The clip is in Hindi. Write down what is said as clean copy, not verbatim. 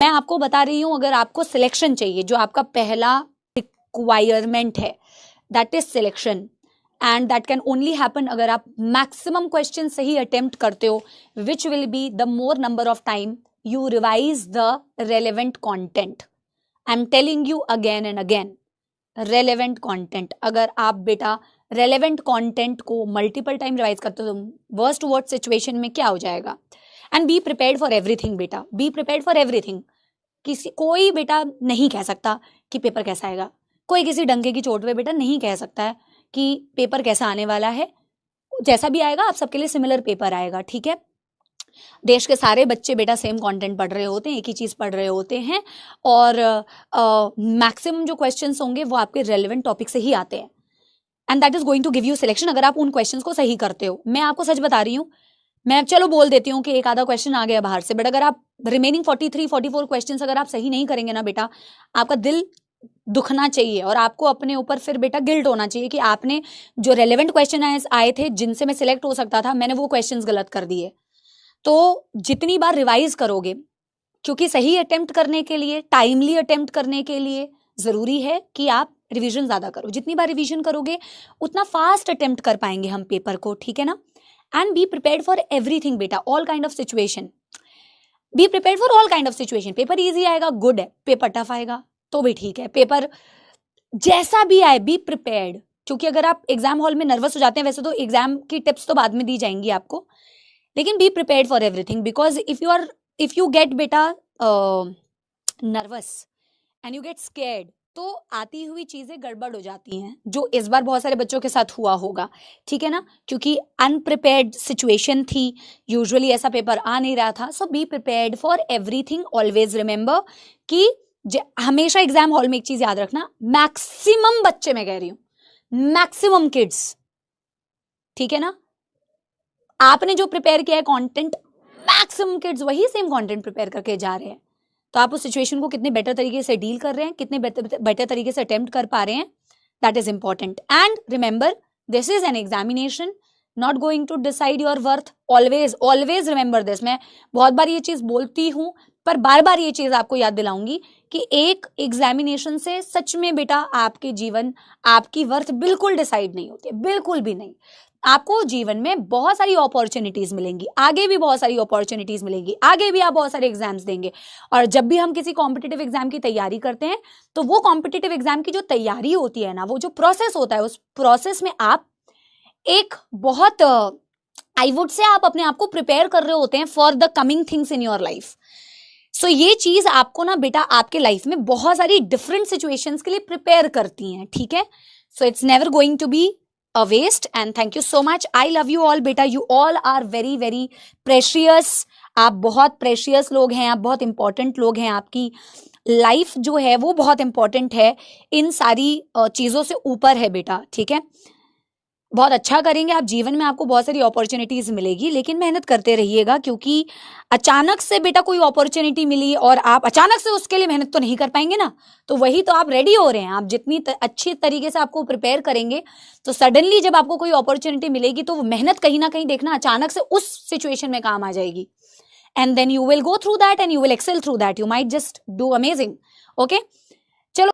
मैं आपको बता रही हूं, अगर आपको सिलेक्शन चाहिए, जो आपका पहला रिक्वायरमेंट है, that is selection, and that can only happen अगर आप मैक्सिमम क्वेश्चन सही अटेम्प्ट करते हो, which will be the more number of time you revise the relevant content. I am telling you again and again, relevant content. अगर आप बेटा रेलेवेंट कॉन्टेंट को मल्टीपल टाइम रिवाइज करते हो तो वर्स्ट टू वर्स्ट सिचुएशन में क्या हो जाएगा। And be prepared for everything बेटा, बी प्रिपेयर्ड फॉर एवरीथिंग। कोई बेटा नहीं कह सकता कि पेपर कैसा आएगा, कोई किसी डंके की चोट पे बेटा नहीं कह सकता है कि पेपर कैसा आने वाला है। जैसा भी आएगा आप सबके लिए सिमिलर पेपर आएगा, ठीक है। देश के सारे बच्चे बेटा सेम कंटेंट पढ़ रहे होते हैं, एक ही चीज पढ़ रहे होते हैं, और मैक्सिमम जो क्वेश्चंस होंगे वो आपके रेलेवेंट टॉपिक से ही आते हैं, and that is going to give you selection अगर आप उन क्वेश्चंस को सही करते हो। मैं आपको सच बता रही हूँ, मैं चलो बोल देती हूँ कि एक आधा क्वेश्चन आ गया बाहर से, बट अगर आप रिमेनिंग 43-44 क्वेश्चंस अगर आप सही नहीं करेंगे ना बेटा, आपका दिल दुखना चाहिए और आपको अपने ऊपर फिर बेटा गिल्ट होना चाहिए कि आपने जो रेलेवेंट क्वेश्चन आए थे जिनसे मैं सिलेक्ट हो सकता था, मैंने वो क्वेश्चंस गलत कर दिए। तो जितनी बार रिवाइज करोगे, क्योंकि सही अटेम्प्ट करने के लिए, टाइमली अटेम्प्ट करने के लिए जरूरी है कि आप रिवीजन ज्यादा करो। जितनी बार रिवीजन करोगे उतना फास्ट अटेम्प्ट कर पाएंगे हम पेपर को, ठीक है ना। And be prepared for everything बेटा, all kind of situation. Be prepared for all kind of situation. Paper easy आएगा, गुड है, पेपर टफ आएगा तो भी ठीक है, पेपर जैसा भी आए बी प्रिपेयर्ड। क्योंकि अगर आप एग्जाम हॉल में नर्वस हो जाते हैं, वैसे तो एग्जाम की टिप्स तो बाद में दी जाएंगी आपको, लेकिन be prepared for everything, because if you get बेटा nervous and you get scared, तो आती हुई चीजें गड़बड़ हो जाती हैं, जो इस बार बहुत सारे बच्चों के साथ हुआ होगा, ठीक है ना, क्योंकि अनप्रिपेयर्ड सिचुएशन थी, यूजुअली ऐसा पेपर आ नहीं रहा था। So be prepared for everything. Always remember कि हमेशा एग्जाम हॉल में एक चीज याद रखना, मैक्सिमम बच्चे, मैं कह रही हूं मैक्सिमम किड्स, ठीक है ना, आपने जो प्रिपेयर किया है कंटेंट, मैक्सिमम किड्स वही सेम कंटेंट प्रिपेयर करके जा रहे हैं। तो आप उस सिचुएशन को कितने बेटर तरीके से डील कर रहे हैं, कितने बेटर तरीके से अटेम्प्ट कर पा रहे हैं, that is important. And remember, this is an examination, not going to decide your worth. Always always remember this. मैं बहुत बार ये चीज बोलती हूं, पर बार बार ये चीज आपको याद दिलाऊंगी कि एक एग्जामिनेशन से सच में बेटा आपके जीवन, आपकी वर्थ बिल्कुल डिसाइड नहीं होती है, बिल्कुल भी नहीं। आपको जीवन में बहुत सारी अपॉर्चुनिटीज मिलेंगी, आगे भी बहुत सारी अपॉर्चुनिटीज मिलेंगी, आगे भी आप बहुत सारे एग्जाम्स देंगे। और जब भी हम किसी कॉम्पिटिटिव एग्जाम की तैयारी करते हैं, तो वो कॉम्पिटिटिव एग्जाम की जो तैयारी होती है ना, वो जो प्रोसेस होता है, उस प्रोसेस में आप एक बहुत आई वुड से आप अपने आप को प्रिपेयर कर रहे होते हैं for the coming things in your life. So ये चीज आपको ना बेटा आपके लाइफ में बहुत सारी डिफरेंट सिचुएशंस के लिए प्रिपेयर करती हैं, ठीक है। So it's never going to be a waste, and thank you so much. I love you all बेटा, you all are very very precious. आप बहुत precious लोग हैं, आप बहुत important लोग हैं, आपकी लाइफ जो है वो बहुत important है, इन सारी चीजों से ऊपर है बेटा, ठीक है। बहुत अच्छा करेंगे आप, जीवन में आपको बहुत सारी अपॉर्चुनिटीज मिलेगी, लेकिन मेहनत करते रहिएगा, क्योंकि अचानक से बेटा कोई अपॉर्चुनिटी मिली और आप अचानक से उसके लिए मेहनत तो नहीं कर पाएंगे ना, तो वही तो आप रेडी हो रहे हैं। आप जितनी अच्छी तरीके से आपको प्रिपेयर करेंगे, तो सडनली जब आपको कोई अपॉर्चुनिटी मिलेगी, तो वो मेहनत कहीं ना कहीं देखना अचानक से उस सिचुएशन में काम आ जाएगी, and then you will go through that and you will excel through that, you might just do amazing, okay. चलो।